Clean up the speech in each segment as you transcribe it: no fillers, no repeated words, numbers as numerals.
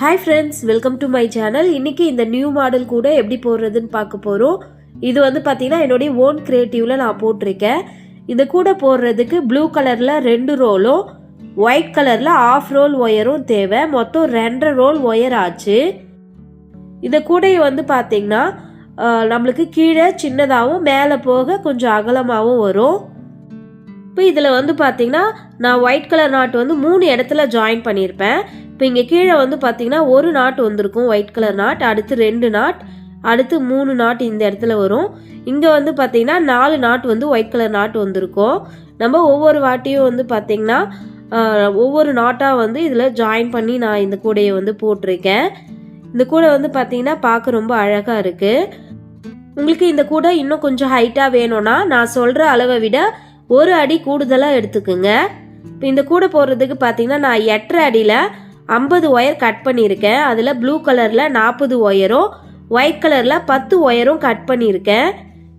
Hi friends, welcome to my channel. இன்றைக்கி இந்த new model கூட எப்படி போடுறதுன்னு பார்க்க போகிறோம். இது வந்து பார்த்திங்கன்னா என்னுடைய ஓன் க்ரியேட்டிவில் நான் போட்டிருக்கேன். இந்த கூட போடுறதுக்கு ப்ளூ கலரில் 2 ரோலும் ஒயிட் கலரில் 1/2 ரோல் ஒயரும் தேவை. மொத்தம் 2.5 ரோல் ஒயர் ஆச்சு. இந்த கூடையை வந்து பார்த்திங்கன்னா நம்மளுக்கு கீழே சின்னதாகவும் மேலே போக கொஞ்சம் அகலமாகவும் வரும். இப்போ இதில் வந்து பார்த்திங்கன்னா நான் ஒயிட் கலர் நாட் வந்து 3 இடத்துல ஜாயின் பண்ணியிருப்பேன். இப்போ இங்கே கீழே வந்து பார்த்திங்கன்னா ஒரு நாட் வந்திருக்கும் ஒயிட் கலர் நாட், அடுத்து 2 நாட், அடுத்து 3 நாட் இந்த இடத்துல வரும். இங்கே வந்து பார்த்திங்கன்னா 4 நாட் வந்து ஒயிட் கலர் நாட் வந்திருக்கும். நம்ம ஒவ்வொரு வாட்டியும் வந்து பார்த்திங்கன்னா ஒவ்வொரு நாட்டாக வந்து இதில் ஜாயின் பண்ணி நான் இந்த கூடையை வந்து போட்டிருக்கேன். இந்த கூடை வந்து பார்த்திங்கன்னா பார்க்க ரொம்ப அழகாக இருக்குது. உங்களுக்கு இந்த கூடை இன்னும் கொஞ்சம் ஹைட்டாக வேணும்னா நான் சொல்கிற அளவை விட 1 அடி கூடுதலாக எடுத்துக்குங்க. இப்போ இந்த கூடை போடுறதுக்கு பார்த்திங்கன்னா நான் 8.5 அடியில் 50 ஒயர் கட் பண்ணியிருக்கேன். அதில் ப்ளூ கலரில் 40 ஒயரும் ஒயிட் கலரில் 10 ஒயரும் கட் பண்ணியிருக்கேன்.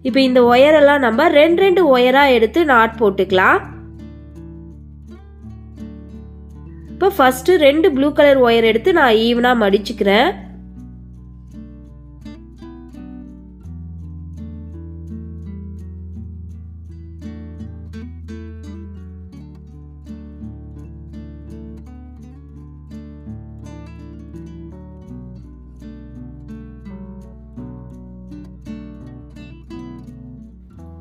இப்போ இந்த ஒயரெல்லாம் நம்ம 2 ஒயராக எடுத்து நாட் போட்டுக்கலாம். இப்போ ஃபஸ்ட்டு 2 ப்ளூ கலர் ஒயர் எடுத்து நான் ஈவனாக மடிச்சுக்கிறேன்.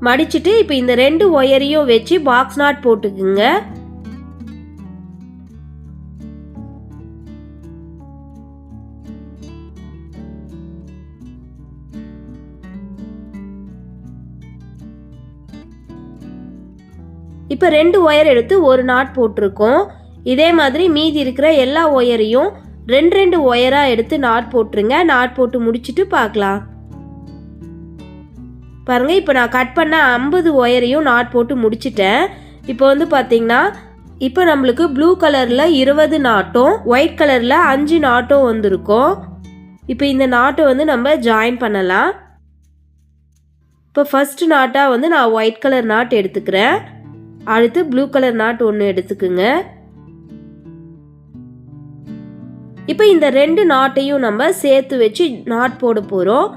மடிச்சுட்டு இப்போ இந்த 2 ஒயரையும் வச்சு பாக்ஸ் நாட் போட்டுக்குங்க. இப்போ 2 ஒயர் எடுத்து ஒரு நாட் போட்டிருக்கோம். இதே மாதிரி மீதி இருக்கிற எல்லா ஒயரையும் 2 ஒயராக எடுத்து நாட் போட்டுருங்க. நாட் போட்டு முடிச்சுட்டு பார்க்கலாம். பாருங்க, இப்போ நான் கட் பண்ண 50 ஒயரையும் நாட் போட்டு முடிச்சிட்டேன். இப்போ வந்து பார்த்தீங்கன்னா இப்போ நம்மளுக்கு ப்ளூ கலரில் 20 நாட்டும் ஒயிட் கலரில் 5 நாட்டும் வந்திருக்கும். இப்போ இந்த நாட்டை வந்து நம்ம ஜாயின் பண்ணலாம். இப்போ ஃபஸ்ட்டு நாட்டாக வந்து நான் ஒயிட் கலர் நாட் எடுத்துக்கிறேன். அடுத்து ப்ளூ கலர் நாட் ஒன்று எடுத்துக்குங்க. இப்போ இந்த 2 நாட்டையும் நம்ம சேர்த்து வச்சு நாட் போட போகிறோம்.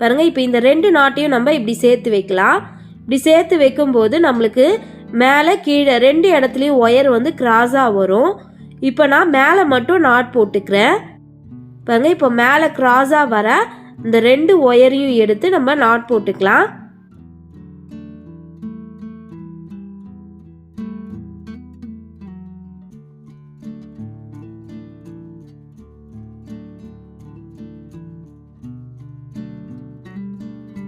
பாருங்க, இப்போ இந்த 2 நாட்டையும் நம்ம இப்படி சேர்த்து வைக்கலாம். இப்படி சேர்த்து வைக்கும்போது நம்மளுக்கு மேலே கீழே 2 இடத்துலையும் ஒயர் வந்து கிராஸாக வரும். இப்போ நான் மேலே மட்டும் நாட் போட்டுக்கிறேன். பாருங்க, இப்போ மேலே கிராஸாக வர இந்த 2 ஒயரையும் எடுத்து நம்ம நாட் போட்டுக்கலாம்.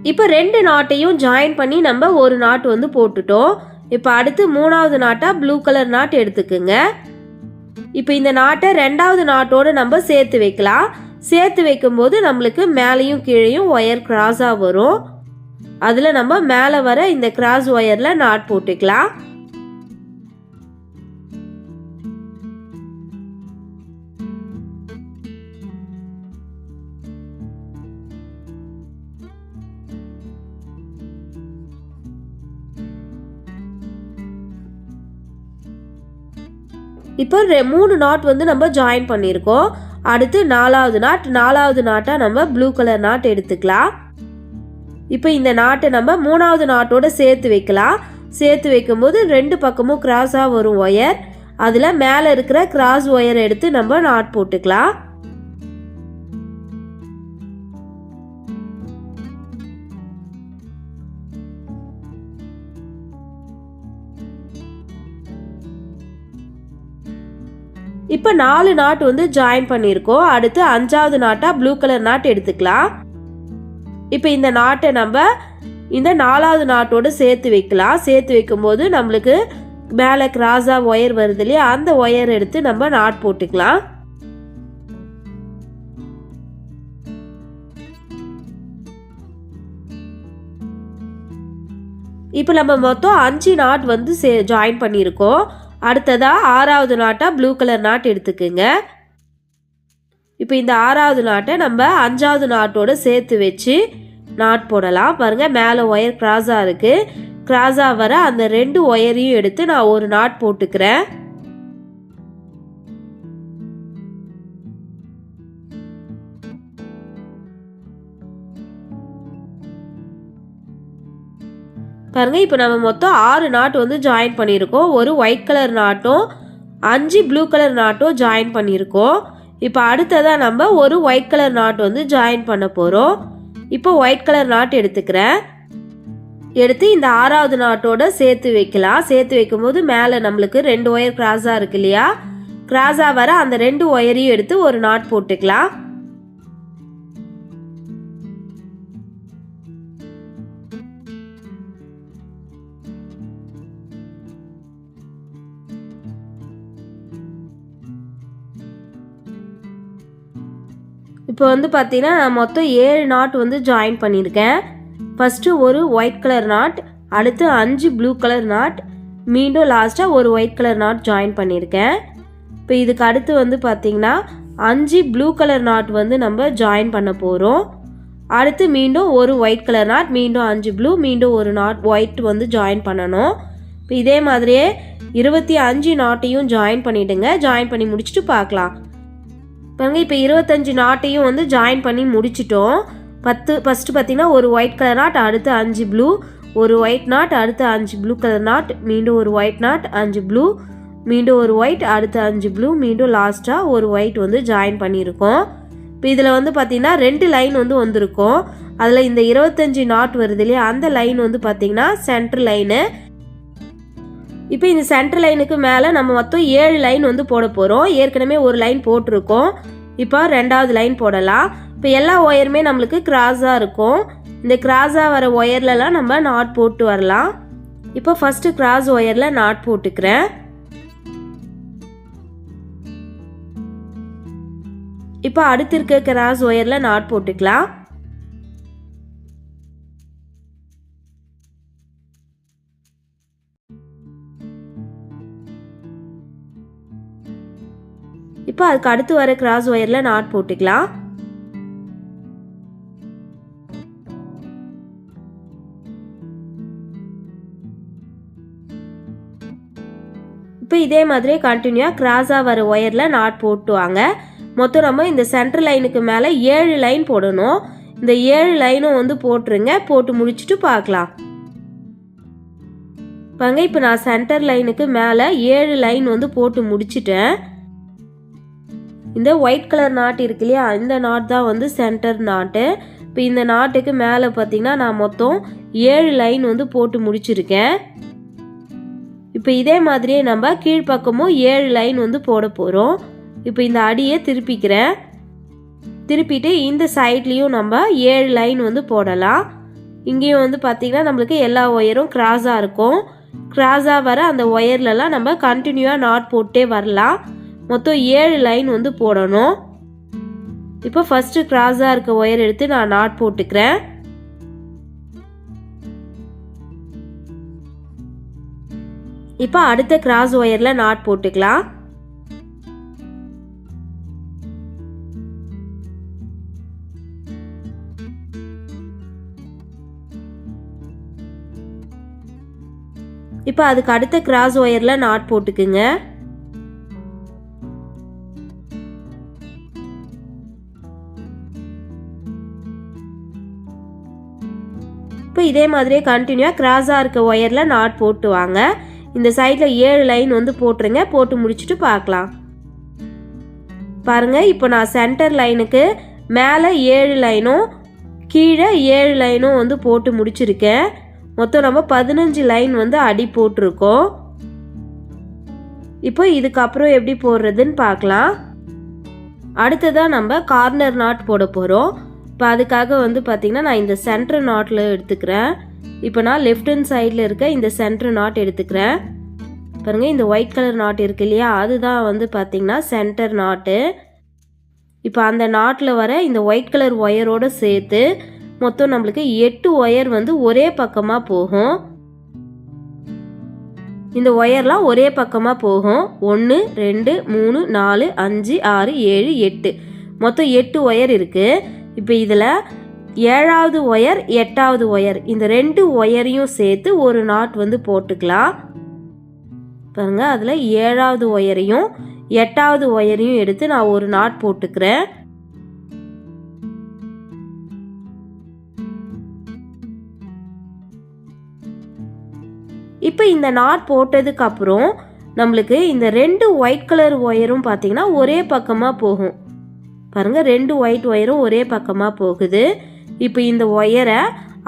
இப்போ 2 நாட்டையும் ஜாயின் பண்ணி நம்ம ஒரு நாட் வந்து போட்டுட்டோம். இப்போ அடுத்து 3வது நாட்டாக ப்ளூ கலர் நாட் எடுத்துக்குங்க. இப்போ இந்த நாட்டை 2வது நாட்டோடு நம்ம சேர்த்து வைக்கலாம். சேர்த்து வைக்கும்போது நம்மளுக்கு மேலேயும் கீழேயும் ஒயர் கிராஸாக வரும். அதில் நம்ம மேலே வர இந்த கிராஸ் ஒயரில் நாட் போட்டுக்கலாம். இப்போ 3 நாட் வந்து நம்ம ஜாயின் பண்ணியிருக்கோம். அடுத்து 4வது நாட்டாக நம்ம ப்ளூ கலர் நாட் எடுத்துக்கலாம். இப்போ இந்த நாட்டை நம்ம 3வது நாட்டோட சேர்த்து வைக்கலாம். சேர்த்து வைக்கும்போது 2 பக்கமும் கிராஸாக வரும் ஒயர். அதில் மேலே இருக்கிற கிராஸ் ஒயர் எடுத்து நம்ம நாட் போட்டுக்கலாம். இப்போ 4 நாட் வந்து ஜாயின் பண்ணியிருக்கோம். அடுத்து 5வது நாட்டாக ப்ளூ கலர் நாட் எடுத்துக்கலாம். இப்போ இந்த நாட்டை நம்ம இந்த 4வது நாட்டோடு சேர்த்து வைக்கலாம். சேர்த்து வைக்கும்போது நம்மளுக்கு மேலே கிராஸாக ஒயர் வருது இல்லையா, அந்த ஒயர் எடுத்து நம்ம நாட் போட்டுக்கலாம். இப்போ நம்ம மொத்தம் 5 நாட் வந்து ஜாயின் பண்ணியிருக்கோம். அடுத்ததாக 6வது நாட்டாக ப்ளூ கலர் நாட் எடுத்துக்குங்க. இப்போ இந்த 6வது நாட்டை நம்ம 5வது நாட்டோடு சேர்த்து வச்சு நாட் போடலாம். பாருங்கள், மேலே ஒயர் கிராஸாக இருக்குது. கிராஸாக வர அந்த 2 ஒயரையும் எடுத்து நான் ஒரு நாட் போட்டுக்கிறேன். பாருங்கள், இப்போ நம்ம மொத்தம் 6 நாட் வந்து ஜாயின் பண்ணியிருக்கோம். ஒரு ஒயிட் கலர் நாட்டும் 5 ப்ளூ கலர் நாட்டும் ஜாயின் பண்ணியிருக்கோம். இப்போ அடுத்ததாக நம்ம ஒரு ஒயிட் கலர் நாட் வந்து ஜாயின் பண்ண போகிறோம். இப்போ ஒயிட் கலர் நாட் எடுத்துக்கிறேன். எடுத்து இந்த 6வது நாட்டோட சேர்த்து வைக்கலாம். சேர்த்து வைக்கும்போது மேலே நம்மளுக்கு 2 ஒயர் கிராஸாக இருக்கு இல்லையா, கிராஸாக வர அந்த 2 ஒயரையும் எடுத்து ஒரு நாட் போட்டுக்கலாம். இப்போ வந்து பார்த்தீங்கன்னா நான் மொத்தம் 7 நாட் வந்து ஜாயின் பண்ணியிருக்கேன். ஃபஸ்ட்டு ஒரு ஒயிட் கலர் நாட், அடுத்து 5 ப்ளூ கலர் நாட், மீண்டும் லாஸ்ட்டாக ஒரு ஒயிட் கலர் நாட் ஜாயின் பண்ணியிருக்கேன். இப்போ இதுக்கு அடுத்து வந்து பார்த்திங்கன்னா 5 ப்ளூ கலர் நாட் வந்து நம்ம ஜாயின் பண்ண போகிறோம். அடுத்து மீண்டும் ஒரு ஒயிட் கலர் நாட், மீண்டும் 5 ப்ளூ, மீண்டும் ஒரு நாட் ஒயிட் வந்து ஜாயின் பண்ணணும். இப்போ இதே மாதிரியே 25 நாட்டையும் ஜாயின் பண்ணிவிடுங்க. ஜாயின் பண்ணி முடிச்சுட்டு பார்க்கலாம். பாருங்க, இப்போ 25 நாட்டையும் வந்து ஜாயின் பண்ணி முடிச்சிட்டோம். ஃபஸ்ட்டு பார்த்தீங்கன்னா ஒரு ஒயிட் கலர் நாட், அடுத்து 5 ப்ளூ, ஒரு ஒயிட் நாட், அடுத்து 5 ப்ளூ கலர் நாட், மீண்டும் ஒரு ஒயிட் நாட், 5 ப்ளூ, மீண்டும் ஒரு ஒயிட், அடுத்து 5 ப்ளூ, மீண்டும் லாஸ்ட்டாக ஒரு ஒயிட் வந்து ஜாயின் பண்ணியிருக்கோம். இப்போ இதில் வந்து பார்த்திங்கன்னா 2 லைன் வந்து வந்திருக்கும். அதில் இந்த 25 நாட் வருது இல்லையா, அந்த லைன் வந்து பார்த்திங்கன்னா சென்டர் லைனு. இப்போ இந்த சென்டர் லைனுக்கு மேலே நம்ம மொத்தம் 7 லைன் வந்து போட போகிறோம். ஏற்கனவே ஒரு லைன் போட்டிருக்கோம். இப்போ 2வது லைன் போடலாம். இப்போ எல்லா ஒயருமே நம்மளுக்கு கிராஸாக இருக்கும். இந்த கிராஸாக வர ஒயர்லலாம் நம்ம நாட் போட்டு வரலாம். இப்போ ஃபஸ்ட்டு கிராஸ் ஒயரில் நாட் போட்டுக்கிறேன். இப்போ அடுத்து இருக்க கிராஸ் ஒயரில் நாட் போட்டுக்கலாம். இப்போ அதுக்கு அடுத்து வர கிராஸ் ஒயரில் நாட் போட்டுக்கலாம். இப்போ இதே மாதிரி கண்டினியூவாக கிராஸாக வர ஒயரில் நாட் போட்டு வாங்க. மொத்தம் நம்ம இந்த சென்டர் லைனுக்கு மேலே 7 லைன் போடணும். இந்த 7 லைனும் வந்து போட்டுருங்க. போட்டு முடிச்சுட்டு பார்க்கலாம். பாருங்க, இப்போ நான் சென்டர் லைனுக்கு மேலே 7 லைன் வந்து போட்டு முடிச்சிட்டேன். இந்த ஒயிட் கலர் நாட் இருக்கு இல்லையா, இந்த நாட் தான் வந்து சென்டர் நாட்டு. இப்போ இந்த நாட்டுக்கு மேலே பார்த்தீங்கன்னா நான் மொத்தம் 7 லைன் வந்து போட்டு முடிச்சிருக்கேன். இப்போ இதே மாதிரியே நம்ம கீழ்ப்பக்கமும் 7 லைன் வந்து போட போகிறோம். இப்போ இந்த அடியை திருப்பிக்கிறேன். திருப்பிட்டு இந்த சைட்லேயும் நம்ம 7 லைன் வந்து போடலாம். இங்கேயும் வந்து பார்த்திங்கன்னா நம்மளுக்கு எல்லா ஒயரும் கிராஸாக இருக்கும். கிராஸாக வர அந்த ஒயர்லலாம் நம்ம கண்டினியூவாக நாட் போட்டே வரலாம். மொத்தம் 7 லைன் வந்து போடணும். இப்போ ஃபஸ்ட்டு கிராஸாக இருக்க ஒயர் எடுத்து நான் நாட் போட்டுக்கிறேன். இப்போ அடுத்த கிராஸ் ஒயரில் நாட் போட்டுக்கலாம். இப்போ அதுக்கு அடுத்த கிராஸ் ஒயரில் நாட் போட்டுக்குங்க. இப்போ இதே மாதிரியே கண்டினியூவாக கிராஸாக இருக்க ஒயரில் நாட் போட்டு வாங்க. இந்த சைடில் 7 லைன் வந்து போட்டுருங்க. போட்டு முடிச்சுட்டு பார்க்கலாம். பாருங்கள், இப்போ நான் சென்டர் லைனுக்கு மேலே 7 லைனும் கீழே 7 லைனும் வந்து போட்டு முடிச்சிருக்கேன். மொத்தம் நம்ம 15 லைன் வந்து அடி போட்டிருக்கோம். இப்போ இதுக்கப்புறம் எப்படி போடுறதுன்னு பார்க்கலாம். அடுத்ததாக நம்ம கார்னர் நாட் போட போகிறோம். இப்போ அதுக்காக வந்து பார்த்திங்கன்னா நான் இந்த சென்டர் நாட்டில் எடுத்துக்கிறேன். இப்போ நான் லெஃப்ட் ஹேண்ட் சைடில் இருக்க இந்த சென்டர் நாட் எடுத்துக்கிறேன். பாருங்கள், இந்த ஒயிட் கலர் நாட் இருக்கு இல்லையா, அதுதான் வந்து பார்த்திங்கன்னா சென்டர் நாட்டு. இப்போ அந்த நாட்டில் வர இந்த ஒயிட் கலர் ஒயரோடு சேர்த்து மொத்தம் நம்மளுக்கு 8 ஒயர் வந்து ஒரே பக்கமாக போகும். இந்த ஒயர்லாம் ஒரே பக்கமாக போகும். 1 2 3 4 5 6 7 8 மொத்தம் 8 ஒயர் இருக்குது. இப்போ இதில் 7வது ஒயர் 8வது ஒயர் இந்த 2 ஒயரையும் சேர்த்து ஒரு நாட் வந்து போட்டுக்கலாம். பாருங்க, அதில் 7வது ஒயரையும் 8வது ஒயரையும் எடுத்து நான் ஒரு நாட் போட்டுக்கிறேன். இப்போ இந்த நாட் போட்டதுக்கு அப்புறம் நம்மளுக்கு இந்த 2 ஒயிட் கலர் ஒயரும் பார்த்தீங்கன்னா ஒரே பக்கமாக போகும். பாருங்கள், 2 ஒயிட் ஒயரும் ஒரே பக்கமாக போகுது. இப்போ இந்த ஒயரை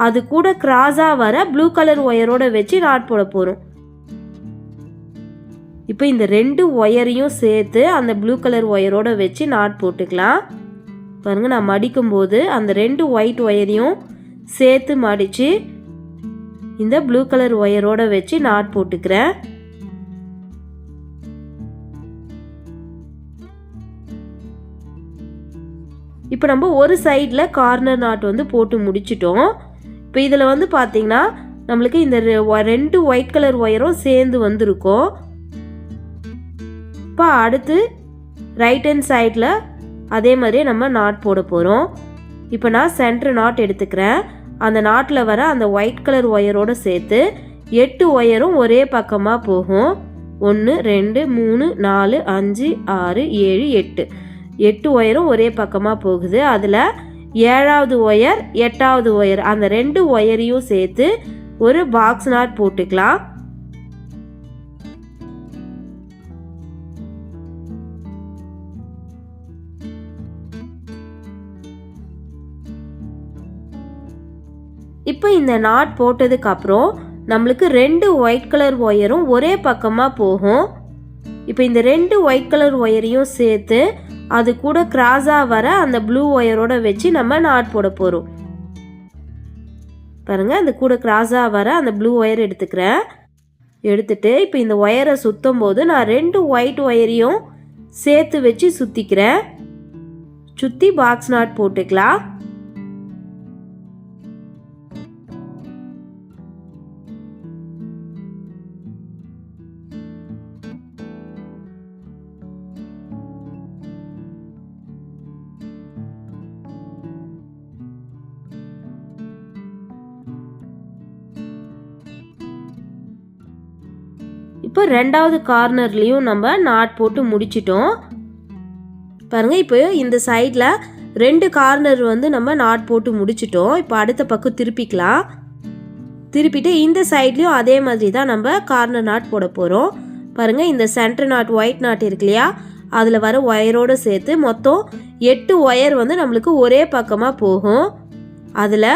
அது கூட கிராஸாக வர ப்ளூ கலர் ஒயரோட வச்சு நாட் போட போகிறோம். இப்போ இந்த 2 ஒயரையும் சேர்த்து அந்த ப்ளூ கலர் ஒயரோட வச்சு நாட் போட்டுக்கலாம். பாருங்கள், நான் மடிக்கும்போது அந்த 2 ஒயிட் ஒயரையும் சேர்த்து மடித்து இந்த ப்ளூ கலர் ஒயரோட வச்சு நாட் போட்டுக்கிறேன். இப்போ நம்ம ஒரு சைடில் கார்னர் நாட் வந்து போட்டு முடிச்சிட்டோம். இப்போ இதில் வந்து பார்த்தீங்கன்னா நம்மளுக்கு இந்த 2 ஒயிட் கலர் ஒயரும் சேர்ந்து வந்திருக்கும். இப்போ அடுத்து ரைட் ஹேண்ட் சைடில் அதே மாதிரியே நம்ம நாட் போட போகிறோம். இப்போ நான் சென்டர் நாட் எடுத்துக்கிறேன். அந்த நாட்டில் வர அந்த ஒயிட் கலர் ஒயரோடு சேர்த்து 8 ஒயரும் ஒரே பக்கமாக போகும். 1 2 3 4 5 6 7 8 8 ஒயரும் ஒரே பக்கமாக போகுது. அதில் 7வது ஒயர் 8வது ஒயர் அந்த 2 ஒயரையும் சேர்த்து ஒரு பாக்ஸ் நாட் போட்டுக்கலாம். இப்போ இந்த நாட் போட்டதுக்கு அப்புறம் நம்மளுக்கு 2 ஒயிட் கலர் ஒயரும் ஒரே பக்கமாக போகும். இப்போ இந்த 2 ஒயிட் கலர் ஒயரையும் சேர்த்து அது கூட கிராஸாக வர அந்த ப்ளூ ஒயரோட வச்சு நம்ம நாட் போட போகிறோம். பாருங்கள், அந்த கூட கிராஸாக வர அந்த ப்ளூ ஒயர் எடுத்துக்கிறேன். எடுத்துட்டு இப்போ இந்த ஒயரை சுற்றும் போது நான் 2 ஒயிட் ஒயரையும் சேர்த்து வச்சு சுற்றிக்கிறேன். சுற்றி பாக்ஸ் நாட் போட்டுக்கலாம். இப்போ 2வது கார்னர்லேயும் நம்ம நாட் போட்டு முடிச்சிட்டோம். பாருங்கள், இப்போ இந்த சைடில் 2 கார்னர் வந்து நம்ம நாட் போட்டு முடிச்சிட்டோம். இப்போ அடுத்த பக்கம் திருப்பிக்கலாம். திருப்பிட்டு இந்த சைட்லேயும் அதே மாதிரி தான் நம்ம கார்னர் நாட் போட போகிறோம். பாருங்கள், இந்த சென்டர் நாட் ஒயிட் நாட் இருக்கு இல்லையா, அதில் வர ஒயரோடு சேர்த்து மொத்தம் 8 ஒயர் வந்து நம்மளுக்கு ஒரே பக்கமாக போகும். அதில்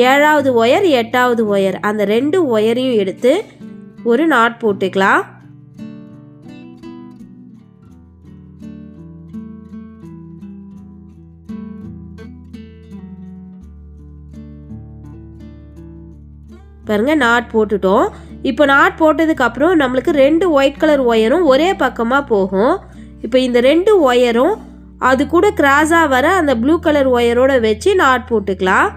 7வது ஒயர் 8வது ஒயர் அந்த 2 ஒயரையும் எடுத்து ஒரு நாட் போட்டுக்கலாம். பாருங்க, நாட் போட்டுட்டோம். இப்போ நாட் போட்டதுக்கு அப்புறம் நம்மளுக்கு 2 ஒயிட் கலர் ஒயரும் ஒரே பக்கமாக போகும். இப்போ இந்த 2 ஒயரும் அது கூட கிராஸாக வர அந்த ப்ளூ கலர் ஒயரோட வச்சு நாட் போட்டுக்கலாம்.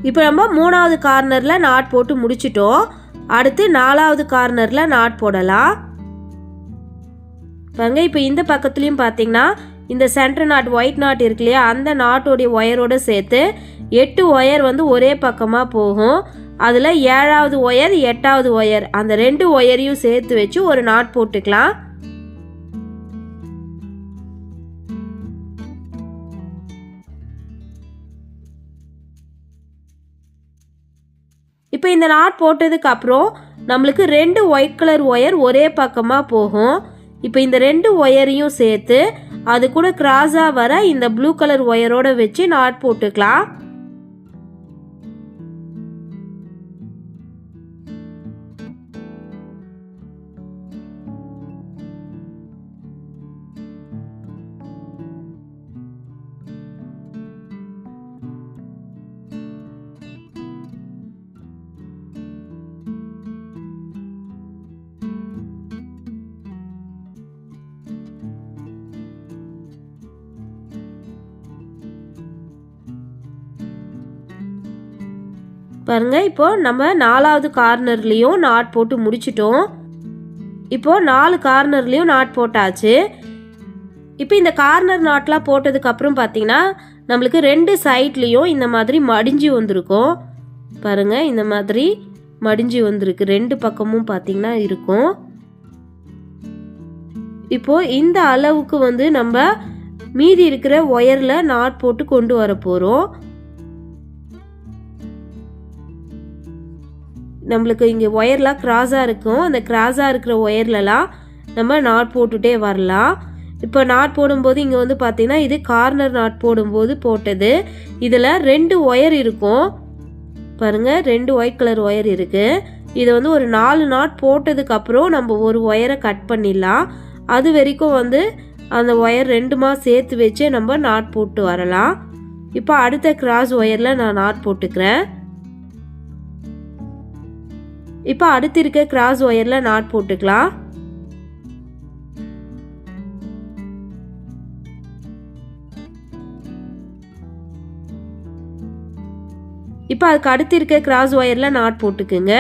இப்போ நம்ம 3வது கார்னரில் நாட் போட்டு முடிச்சிட்டோம். அடுத்து 4வது கார்னரில் நாட் போடலாம். பாருங்க, இப்போ இந்த பக்கத்துலேயும் பார்த்தீங்கன்னா இந்த சென்டர் நாட் ஒயிட் நாட் இருக்கு இல்லையா, அந்த நாட்டோடைய ஒயரோடு சேர்த்து 8 ஒயர் வந்து ஒரே பக்கமாக போகும். அதில் 7வது ஒயர் 8வது ஒயர் அந்த 2 ஒயரையும் சேர்த்து வச்சு ஒரு நாட் போட்டுக்கலாம். இப்போ இந்த நாட் போட்டதுக்கு அப்புறம் நம்மளுக்கு 2 ஒயிட் கலர் ஒயர் ஒரே பக்கமாக போகும். இப்போ இந்த 2 ஒயரையும் சேர்த்து அது கூட கிராஸாக வர இந்த ப்ளூ கலர் ஒயரோட வச்சு நாட் போட்டுக்கலாம். பாருங்க, இப்போ நம்ம 4வது கார்னர்லேயும் நாட் போட்டு முடிச்சிட்டோம். இப்போ 4 கார்னர்லேயும் நாட் போட்டாச்சு. இப்போ இந்த கார்னர் நாட்லாம் போட்டதுக்கப்புறம் பார்த்தீங்கன்னா நம்மளுக்கு 2 சைட்லேயும் இந்த மாதிரி மடிஞ்சு வந்திருக்கும் பாருங்கள். இந்த மாதிரி மடிஞ்சு வந்திருக்கு 2 பக்கமும் பார்த்தீங்கன்னா இருக்கும். இப்போது இந்த அளவுக்கு வந்து நம்ம மீதி இருக்கிற ஒயரில் நாட் போட்டு கொண்டு வர போகிறோம். நம்மளுக்கு இங்கே ஒயர்லாம் கிராஸாக இருக்கும். அந்த கிராஸாக இருக்கிற ஒயர்லலாம் நம்ம நாட் போட்டுகிட்டே வரலாம். இப்போ நாட் போடும்போது இங்கே வந்து பார்த்திங்கன்னா இது கார்னர் நாட் போடும்போது போட்டது. இதில் 2 ஒயர் இருக்கும் பாருங்கள். 2 ஒயிட் கலர் ஒயர் இருக்குது. இதை வந்து ஒரு 4 நாட் போட்டதுக்கப்புறம் நம்ம ஒரு ஒயரை கட் பண்ணிடலாம். அது வரைக்கும் வந்து அந்த ஒயர் 2மா சேர்த்து வச்சு நம்ம நாட் போட்டு வரலாம். இப்போ அடுத்த கிராஸ் ஒயரில் நான் நாட் போட்டுக்கிறேன். இப்போ அடுத்து இருக்க கிராஸ் ஒயரில் நாட் போட்டுக்கலாம். இப்போ அதுக்கு அடுத்து இருக்க கிராஸ் ஒயரில் நாட் போட்டுக்குங்க.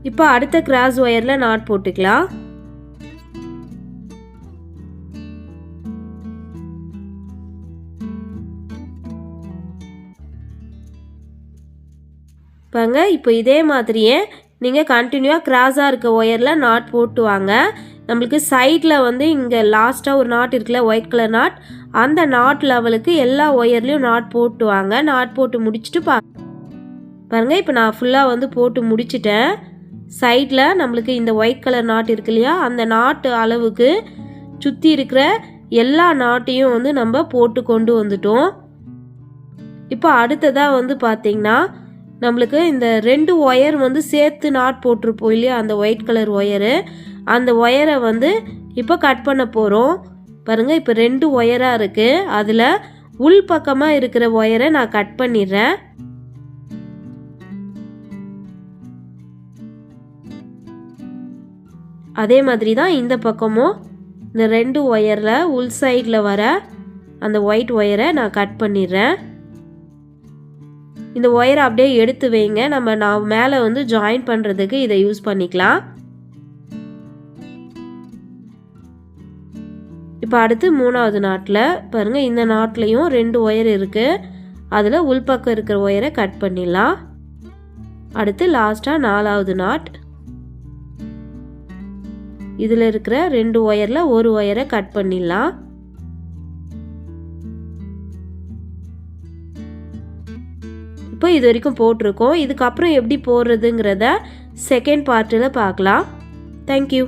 இப்போ அடுத்த கிராஸ் ஒயரில் நாட் போட்டுக்கலாம். பாருங்க. இப்போ இதே மாதிரியே நீங்கள் கண்டினியூவாக கிராஸாக இருக்க ஒயரில் நாட் போட்டு வாங்க. நம்மளுக்கு சைடில் வந்து இங்கே லாஸ்ட்டாக ஒரு நாட் இருக்குல்ல ஒயிட் கலர் நாட், அந்த நாட் லெவலுக்கு எல்லா ஒயர்லேயும் நாட் போட்டு வாங்க. நாட் போட்டு முடிச்சுட்டு பாருங்கள். இப்போ நான் ஃபுல்லாக வந்து போட்டு முடிச்சிட்டேன். சைடில் நம்மளுக்கு இந்த ஒயிட் கலர் நாட் இருக்கு இல்லையா, அந்த நாட்டு அளவுக்கு சுற்றி இருக்கிற எல்லா நாட்டையும் வந்து நம்ம போட்டு கொண்டு வந்துட்டோம். இப்போ அடுத்ததாக வந்து பார்த்திங்கன்னா நம்மளுக்கு இந்த 2 ஒயர் வந்து சேர்த்து நாட் போட்டிருப்போம் இல்லையா, அந்த ஒயிட் கலர் ஒயரு, அந்த ஒயரை வந்து இப்போ கட் பண்ண போகிறோம். பாருங்கள். இப்போ 2 ஒயராக இருக்குது. அதில் உள் பக்கமாக இருக்கிற ஒயரை நான் கட் பண்ணிடுறேன். அதே மாதிரி தான் இந்த பக்கமும் இந்த 2 ஒயரில் உள் சைடில் வர அந்த ஒயிட் ஒயரை நான் கட் பண்ணிடுறேன். இந்த ஒயரை அப்படியே எடுத்து வைங்க. நான் மேலே வந்து ஜாயின் பண்ணுறதுக்கு இதை யூஸ் பண்ணிக்கலாம். இப்போ அடுத்து 3வது நாட்டில் பாருங்கள். இந்த நாட்லேயும் 2 ஒயர் இருக்குது. அதில் உள்பக்கம் இருக்கிற ஒயரை கட் பண்ணிடலாம். அடுத்து லாஸ்ட்டாக 4வது நாட், இதில் இருக்கிற 2 ஒயரில் ஒரு ஒயரை கட் பண்ணிடலாம். இப்போ இது வரைக்கும் போட்டிருக்கோம். இதுக்கப்புறம் எப்படி போடுறதுங்கிறத செகண்ட் பார்ட்டில் பார்க்கலாம். தேங்க்யூ.